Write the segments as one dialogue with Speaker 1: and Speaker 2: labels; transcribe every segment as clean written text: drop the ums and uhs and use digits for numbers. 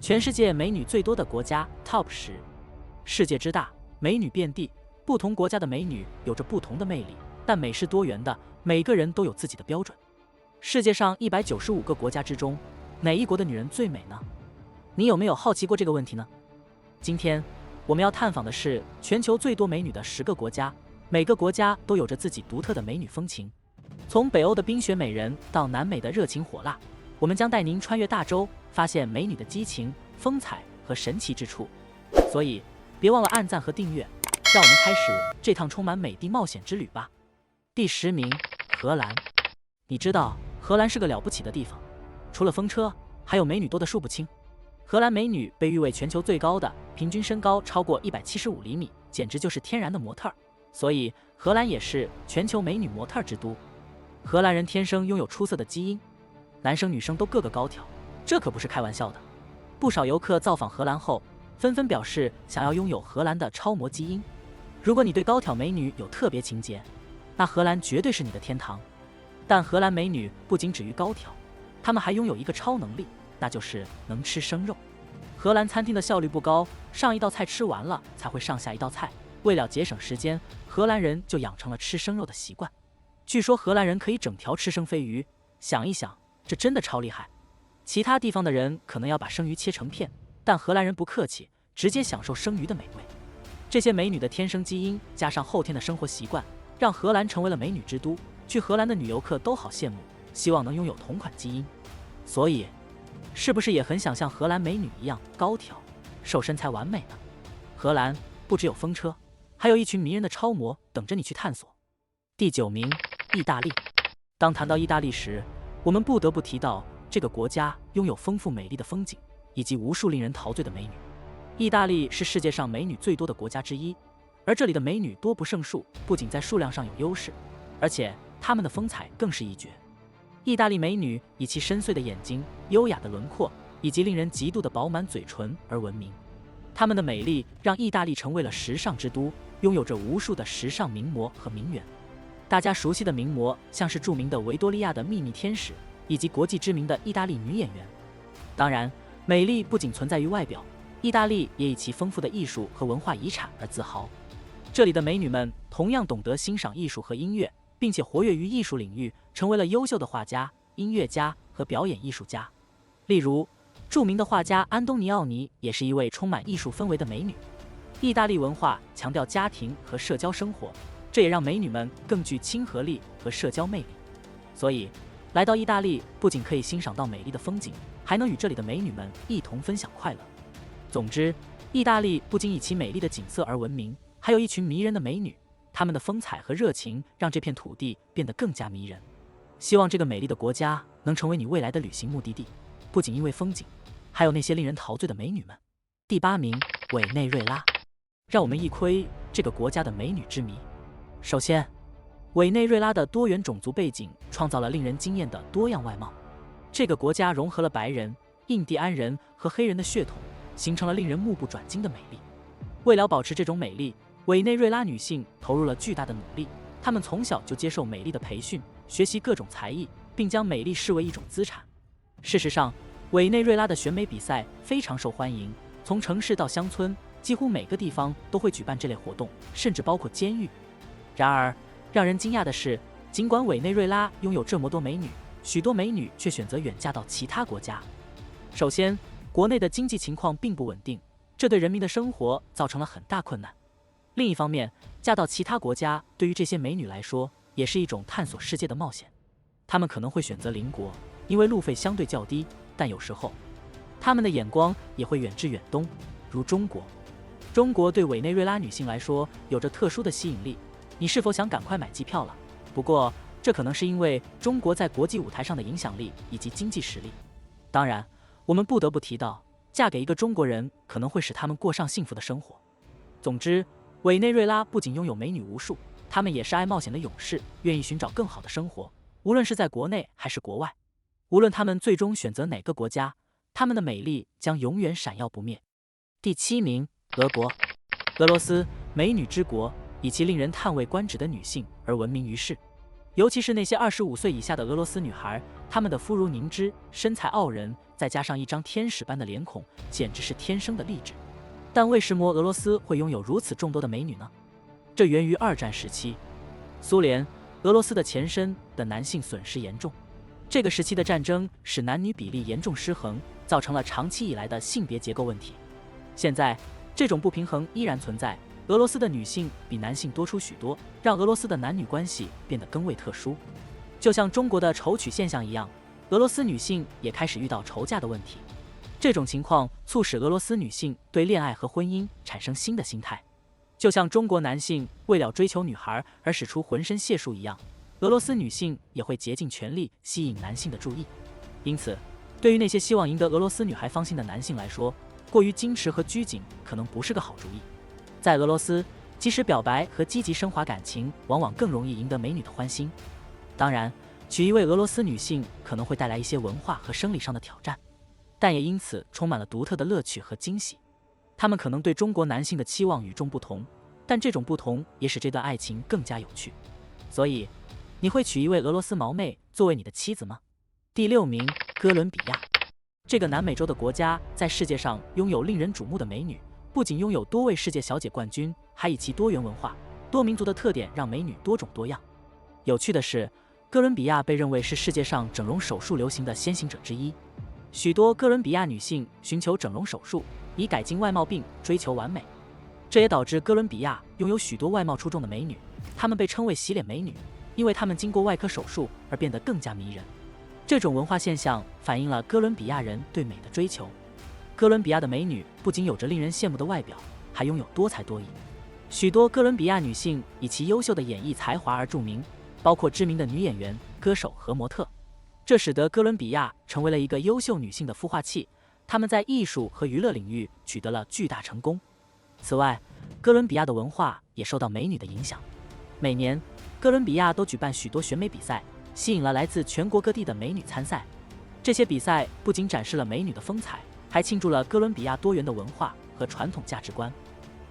Speaker 1: 全世界美女最多的国家 Top 10。世界之大，美女遍地，不同国家的美女有着不同的魅力，但美是多元的，每个人都有自己的标准。世界上195个国家之中，哪一国的女人最美呢？你有没有好奇过这个问题呢？今天我们要探访的是全球最多美女的10个国家，每个国家都有着自己独特的美女风情。从北欧的冰雪美人到南美的热情火辣，我们将带您穿越大洲，发现美女的激情、风采和神奇之处。所以，别忘了按赞和订阅，让我们开始这趟充满美的冒险之旅吧。第10名，荷兰。你知道荷兰是个了不起的地方，除了风车，还有美女多的数不清。荷兰美女被誉为全球最高的，平均身高超过175厘米，简直就是天然的模特儿。所以，荷兰也是全球美女模特之都。荷兰人天生拥有出色的基因，男生女生都个个高挑，这可不是开玩笑的。不少游客造访荷兰后，纷纷表示想要拥有荷兰的超模基因。如果你对高挑美女有特别情节，那荷兰绝对是你的天堂。但荷兰美女不仅止于高挑，她们还拥有一个超能力，那就是能吃生肉。荷兰餐厅的效率不高，上一道菜吃完了才会上下一道菜。为了节省时间，荷兰人就养成了吃生肉的习惯。据说荷兰人可以整条吃生飞鱼，想一想，这真的超厉害。其他地方的人可能要把生鱼切成片，但荷兰人不客气，直接享受生鱼的美味。这些美女的天生基因加上后天的生活习惯，让荷兰成为了美女之都。去荷兰的女游客都好羡慕，希望能拥有同款基因。所以，是不是也很想像荷兰美女一样高挑、瘦身材完美呢？荷兰不只有风车，还有一群迷人的超模等着你去探索。第9名，意大利。当谈到意大利时，我们不得不提到这个国家拥有丰富美丽的风景，以及无数令人陶醉的美女。意大利是世界上美女最多的国家之一，而这里的美女多不胜数，不仅在数量上有优势，而且她们的风采更是一绝。意大利美女以其深邃的眼睛、优雅的轮廓以及令人嫉妒的饱满嘴唇而闻名。她们的美丽让意大利成为了时尚之都，拥有着无数的时尚名模和名媛。大家熟悉的名模像是著名的维多利亚的秘密天使，以及国际知名的意大利女演员。当然，美丽不仅存在于外表，意大利也以其丰富的艺术和文化遗产而自豪。这里的美女们同样懂得欣赏艺术和音乐，并且活跃于艺术领域，成为了优秀的画家、音乐家和表演艺术家。例如，著名的画家安东尼奥尼也是一位充满艺术氛围的美女。意大利文化强调家庭和社交生活，这也让美女们更具亲和力和社交魅力。所以，来到意大利不仅可以欣赏到美丽的风景，还能与这里的美女们一同分享快乐。总之，意大利不仅以其美丽的景色而闻名，还有一群迷人的美女。她们的风采和热情让这片土地变得更加迷人。希望这个美丽的国家能成为你未来的旅行目的地，不仅因为风景，还有那些令人陶醉的美女们。第8名，委内瑞拉。让我们一窥这个国家的美女之谜。首先，委内瑞拉的多元种族背景创造了令人惊艳的多样外貌。这个国家融合了白人、印第安人和黑人的血统，形成了令人目不转睛的美丽。为了保持这种美丽，委内瑞拉女性投入了巨大的努力。她们从小就接受美丽的培训，学习各种才艺，并将美丽视为一种资产。事实上，委内瑞拉的选美比赛非常受欢迎，从城市到乡村，几乎每个地方都会举办这类活动，甚至包括监狱。然而，让人惊讶的是，尽管委内瑞拉拥有这么多美女，许多美女却选择远嫁到其他国家。首先，国内的经济情况并不稳定，这对人民的生活造成了很大困难。另一方面，嫁到其他国家对于这些美女来说，也是一种探索世界的冒险。她们可能会选择邻国，因为路费相对较低，但有时候，她们的眼光也会远至远东，如中国。中国对委内瑞拉女性来说有着特殊的吸引力，你是否想赶快买机票了？不过，这可能是因为中国在国际舞台上的影响力以及经济实力。当然，我们不得不提到，嫁给一个中国人可能会使他们过上幸福的生活。总之，委内瑞拉不仅拥有美女无数，她们也是爱冒险的勇士，愿意寻找更好的生活，无论是在国内还是国外。无论她们最终选择哪个国家，她们的美丽将永远闪耀不灭。第7名，俄国。俄罗斯，美女之国，以其令人叹为观止的女性而闻名于世。尤其是那些25岁以下的俄罗斯女孩，她们的肤如凝脂，身材傲人，再加上一张天使般的脸孔，简直是天生的丽质。但为什么俄罗斯会拥有如此众多的美女呢？这源于二战时期，苏联、俄罗斯的前身的男性损失严重。这个时期的战争使男女比例严重失衡，造成了长期以来的性别结构问题。现在，这种不平衡依然存在。俄罗斯的女性比男性多出许多，让俄罗斯的男女关系变得更为特殊。就像中国的仇娶现象一样，俄罗斯女性也开始遇到仇嫁的问题。这种情况促使俄罗斯女性对恋爱和婚姻产生新的心态。就像中国男性为了追求女孩而使出浑身解数一样，俄罗斯女性也会竭尽全力吸引男性的注意。因此，对于那些希望赢得俄罗斯女孩芳心的男性来说，过于矜持和拘谨可能不是个好主意。在俄罗斯，即使表白和积极升华感情，往往更容易赢得美女的欢心。当然，娶一位俄罗斯女性可能会带来一些文化和生理上的挑战，但也因此充满了独特的乐趣和惊喜。他们可能对中国男性的期望与众不同，但这种不同也使这段爱情更加有趣。所以，你会娶一位俄罗斯毛妹作为你的妻子吗？第6名，哥伦比亚。这个南美洲的国家在世界上拥有令人瞩目的美女，不仅拥有多位世界小姐冠军，还以其多元文化、多民族的特点让美女多种多样。有趣的是，哥伦比亚被认为是世界上整容手术流行的先行者之一。许多哥伦比亚女性寻求整容手术，以改进外貌并追求完美。这也导致哥伦比亚拥有许多外貌出众的美女，她们被称为洗脸美女，因为她们经过外科手术而变得更加迷人。这种文化现象反映了哥伦比亚人对美的追求。哥伦比亚的美女不仅有着令人羡慕的外表，还拥有多才多艺。许多哥伦比亚女性以其优秀的演艺才华而著名，包括知名的女演员、歌手和模特。这使得哥伦比亚成为了一个优秀女性的孵化器，她们在艺术和娱乐领域取得了巨大成功。此外，哥伦比亚的文化也受到美女的影响。每年，哥伦比亚都举办许多选美比赛，吸引了来自全国各地的美女参赛。这些比赛不仅展示了美女的风采，还庆祝了哥伦比亚多元的文化和传统价值观。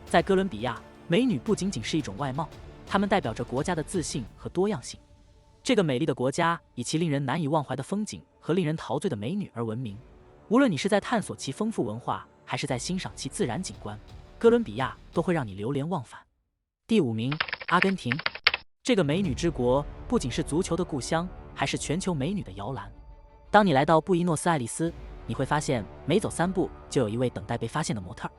Speaker 1: 在哥伦比亚，美女不仅仅是一种外貌，她们代表着国家的自信和多样性。这个美丽的国家以其令人难以忘怀的风景和令人陶醉的美女而闻名。无论你是在探索其丰富文化，还是在欣赏其自然景观，哥伦比亚都会让你流连忘返。第5名，阿根廷。这个美女之国不仅是足球的故乡，还是全球美女的摇篮。当你来到布宜诺斯艾利斯，你会发现每走3步就有一位等待被发现的模特。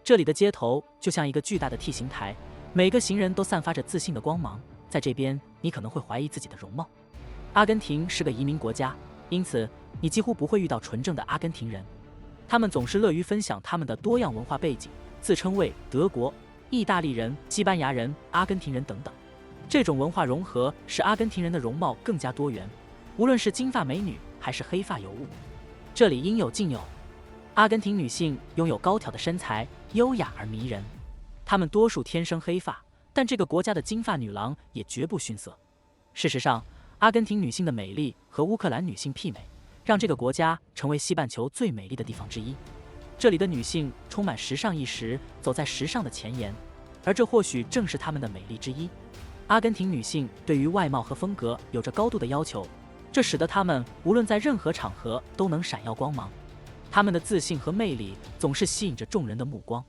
Speaker 1: 这里的街头就像一个巨大的 T 型台，每个行人都散发着自信的光芒。在这边，你可能会怀疑自己的容貌。阿根廷是个移民国家，因此你几乎不会遇到纯正的阿根廷人。他们总是乐于分享他们的多样文化背景，自称为德国、意大利人、西班牙人、阿根廷人等等。这种文化融合使阿根廷人的容貌更加多元，无论是金发美女还是黑发尤物，这里应有尽有。阿根廷女性拥有高挑的身材，优雅而迷人。她们多数天生黑发，但这个国家的金发女郎也绝不逊色。事实上，阿根廷女性的美丽和乌克兰女性媲美，让这个国家成为西半球最美丽的地方之一。这里的女性充满时尚意识，走在时尚的前沿，而这或许正是她们的美丽之一。阿根廷女性对于外貌和风格有着高度的要求，这使得她们无论在任何场合都能闪耀光芒。她们的自信和魅力总是吸引着众人的目光。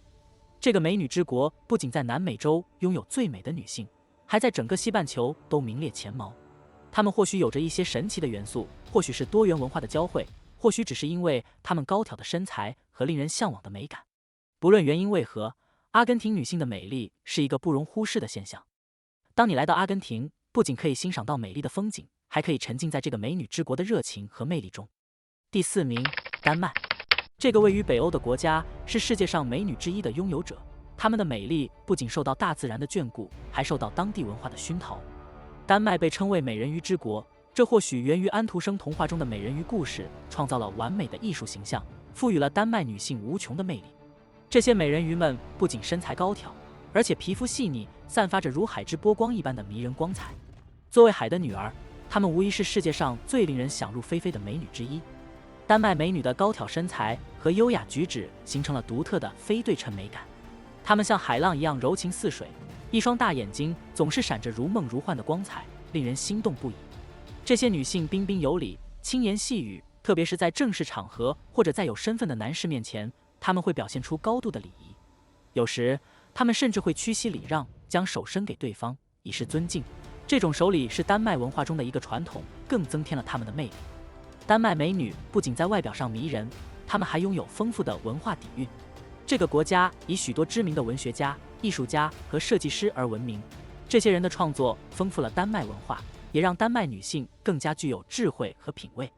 Speaker 1: 这个美女之国不仅在南美洲拥有最美的女性，还在整个西半球都名列前茅。她们或许有着一些神奇的元素，或许是多元文化的交汇，或许只是因为她们高挑的身材和令人向往的美感。不论原因为何，阿根廷女性的美丽是一个不容忽视的现象。当你来到阿根廷，不仅可以欣赏到美丽的风景，还可以沉浸在这个美女之国的热情和魅力中。第4名，丹麦。这个位于北欧的国家是世界上美女之一的拥有者，她们的美丽不仅受到大自然的眷顾，还受到当地文化的熏陶。丹麦被称为美人鱼之国，这或许源于安徒生童话中的美人鱼故事，创造了完美的艺术形象，赋予了丹麦女性无穷的魅力。这些美人鱼们不仅身材高挑，而且皮肤细腻，散发着如海之波光一般的迷人光彩。作为海的女儿，她们无疑是世界上最令人想入非非的美女之一。丹麦美女的高挑身材和优雅举止形成了独特的非对称美感，她们像海浪一样柔情似水，一双大眼睛总是闪着如梦如幻的光彩，令人心动不已。这些女性彬彬有礼，轻言细语，特别是在正式场合或者在有身份的男士面前，他们会表现出高度的礼仪。有时，他们甚至会屈膝礼让，将手伸给对方，以示尊敬。这种守礼是丹麦文化中的一个传统，更增添了他们的魅力。丹麦美女不仅在外表上迷人，她们还拥有丰富的文化底蕴。这个国家以许多知名的文学家、艺术家和设计师而闻名，这些人的创作丰富了丹麦文化，也让丹麦女性更加具有智慧和品味。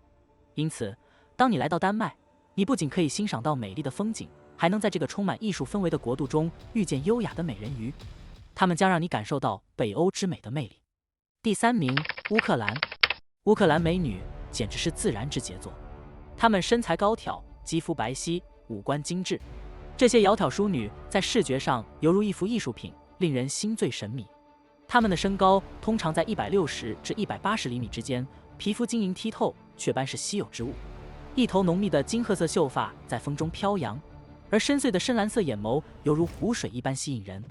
Speaker 1: 因此，当你来到丹麦，你不仅可以欣赏到美丽的风景，还能在这个充满艺术氛围的国度中遇见优雅的美人鱼，她们将让你感受到北欧之美的魅力。第3名，乌克兰。乌克兰美女简直是自然之杰作，她们身材高挑，肌肤白皙，五官精致。这些窈窕淑女在视觉上犹如一幅艺术品，令人心醉神迷。她们的身高通常在160至180厘米之间，皮肤晶莹剔透，雀斑是稀有之物。一头浓密的金褐色秀发在风中飘扬，而深邃的深蓝色眼眸犹如湖水一般吸引人。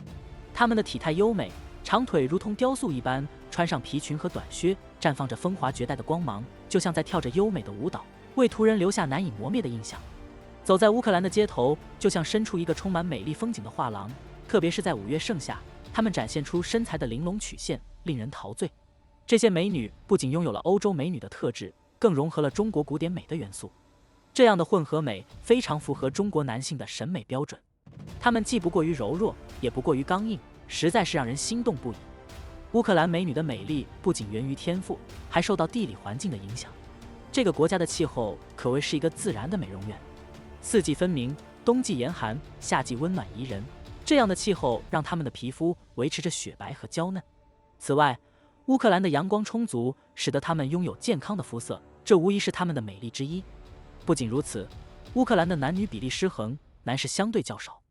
Speaker 1: 她们的体态优美，长腿如同雕塑一般，穿上皮裙和短靴，绽放着风华绝代的光芒，就像在跳着优美的舞蹈，为途人留下难以磨灭的印象。走在乌克兰的街头，就像身处一个充满美丽风景的画廊，特别是在5月盛夏，她们展现出身材的玲珑曲线，令人陶醉。这些美女不仅拥有了欧洲美女的特质，更融合了中国古典美的元素。这样的混合美非常符合中国男性的审美标准，她们既不过于柔弱，也不过于刚硬，实在是让人心动不已。乌克兰美女的美丽不仅源于天赋，还受到地理环境的影响。这个国家的气候可谓是一个自然的美容院，四季分明，冬季严寒，夏季温暖宜人。这样的气候让她们的皮肤维持着雪白和娇嫩。此外，乌克兰的阳光充足，使得她们拥有健康的肤色，这无疑是她们的美丽之一。不仅如此，乌克兰的男女比例失衡，男士相对较少，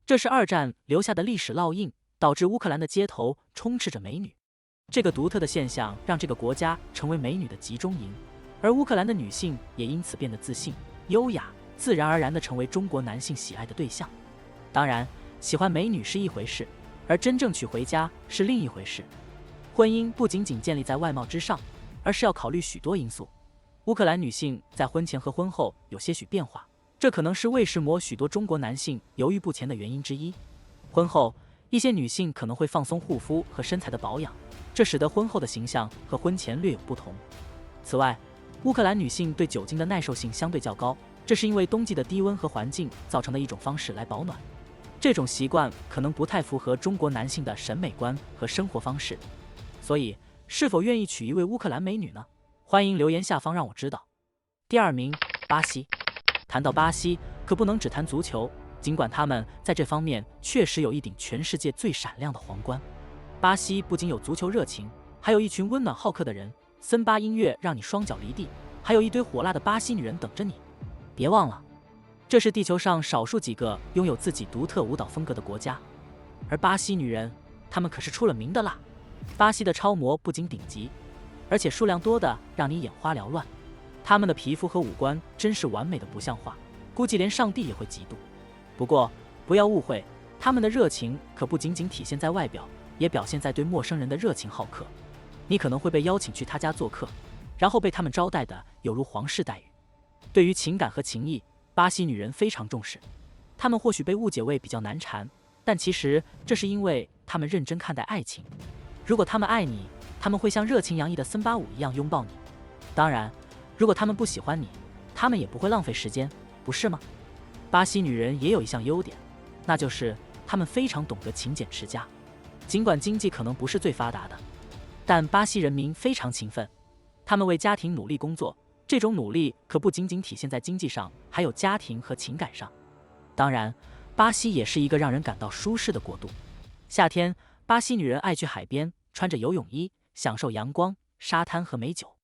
Speaker 1: 这是2战留下的历史烙印，导致乌克兰的街头充斥着美女。这个独特的现象让这个国家成为美女的集中营，而乌克兰的女性也因此变得自信、优雅，自然而然地成为中国男性喜爱的对象。当然，喜欢美女是一回事，而真正娶回家是另一回事。婚姻不仅仅建立在外貌之上，而是要考虑许多因素。乌克兰女性在婚前和婚后有些许变化，这可能是为什么许多中国男性犹豫不前的原因之一。婚后，一些女性可能会放松护肤和身材的保养，这使得婚后的形象和婚前略有不同。此外，乌克兰女性对酒精的耐受性相对较高，这是因为冬季的低温和环境造成的一种方式来保暖。这种习惯可能不太符合中国男性的审美观和生活方式，所以是否愿意娶一位乌克兰美女呢？欢迎留言下方让我知道。第2名，巴西。谈到巴西，可不能只谈足球，尽管他们在这方面确实有一顶全世界最闪亮的皇冠。巴西不仅有足球热情，还有一群温暖好客的人，森巴音乐让你双脚离地，还有一堆火辣的巴西女人等着你。别忘了，这是地球上少数几个拥有自己独特舞蹈风格的国家，而巴西女人，她们可是出了名的辣。巴西的超模不仅顶级，而且数量多的让你眼花缭乱。她们的皮肤和五官真是完美的不像话，估计连上帝也会嫉妒。不过不要误会，她们的热情可不仅仅体现在外表，也表现在对陌生人的热情好客。你可能会被邀请去她家做客，然后被他们招待的有如皇室待遇。对于情感和情谊，巴西女人非常重视。她们或许被误解为比较难缠，但其实这是因为她们认真看待爱情。如果她们爱你，她们会像热情洋溢的森巴舞一样拥抱你。当然，如果她们不喜欢你，她们也不会浪费时间，不是吗？巴西女人也有一项优点，那就是她们非常懂得勤俭持家。尽管经济可能不是最发达的，但巴西人民非常勤奋，他们为家庭努力工作。这种努力可不仅仅体现在经济上，还有家庭和情感上。当然，巴西也是一个让人感到舒适的国度。夏天，巴西女人爱去海边，穿着游泳衣，享受阳光、沙滩和美酒。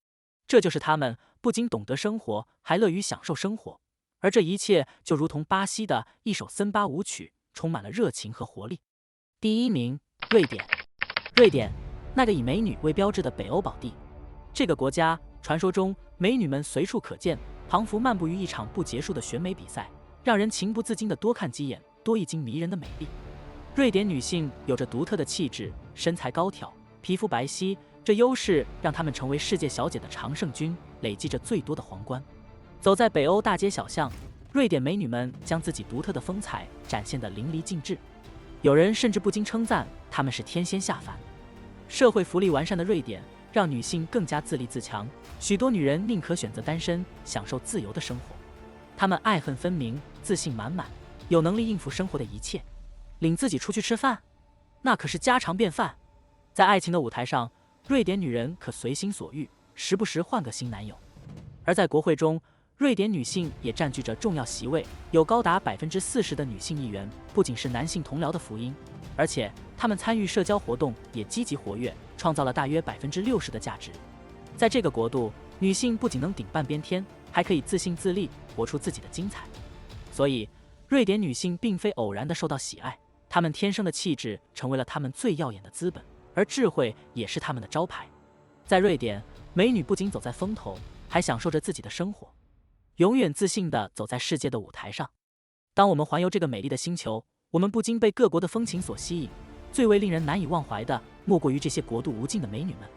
Speaker 1: 这就是他们不仅懂得生活，还乐于享受生活。而这一切就如同巴西的一首森巴舞曲，充满了热情和活力。第1名，瑞典。瑞典，那个以美女为标志的北欧宝地。这个国家传说中美女们随处可见，彷佛漫步于一场不结束的选美比赛，让人情不自禁地多看几眼，多一惊迷人的美丽。瑞典女性有着独特的气质，身材高挑，皮肤白皙，这优势让她们成为世界小姐的常胜军，累积着最多的皇冠。走在北欧大街小巷，瑞典美女们将自己独特的风采展现得淋漓尽致，有人甚至不禁称赞她们是天仙下凡。社会福利完善的瑞典让女性更加自立自强，许多女人宁可选择单身，享受自由的生活。她们爱恨分明，自信满满，有能力应付生活的一切。领自己出去吃饭，那可是家常便饭。在爱情的舞台上，瑞典女人可随心所欲，时不时换个新男友。而在国会中，瑞典女性也占据着重要席位，有高达40%的女性议员，不仅是男性同僚的福音，而且她们参与社交活动也积极活跃，创造了大约60%的价值。在这个国度，女性不仅能顶半边天，还可以自信自立，活出自己的精彩。所以，瑞典女性并非偶然地受到喜爱，她们天生的气质成为了她们最耀眼的资本，而智慧也是她们的招牌。在瑞典，美女不仅走在风头，还享受着自己的生活，永远自信地走在世界的舞台上。当我们环游这个美丽的星球，我们不禁被各国的风情所吸引，最为令人难以忘怀的，莫过于这些国度无尽的美女们。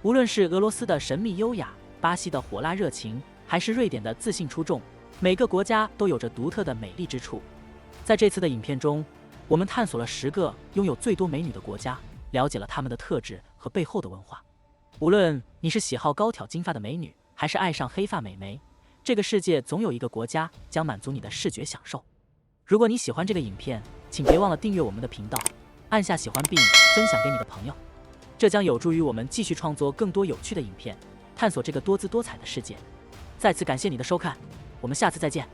Speaker 1: 无论是俄罗斯的神秘优雅，巴西的火辣热情，还是瑞典的自信出众，每个国家都有着独特的美丽之处。在这次的影片中，我们探索了10个拥有最多美女的国家，了解了她们的特质和背后的文化。无论你是喜好高挑金发的美女，还是爱上黑发美眉，这个世界总有一个国家将满足你的视觉享受。如果你喜欢这个影片，请别忘了订阅我们的频道，按下喜欢并分享给你的朋友，这将有助于我们继续创作更多有趣的影片，探索这个多姿多彩的世界。再次感谢你的收看，我们下次再见。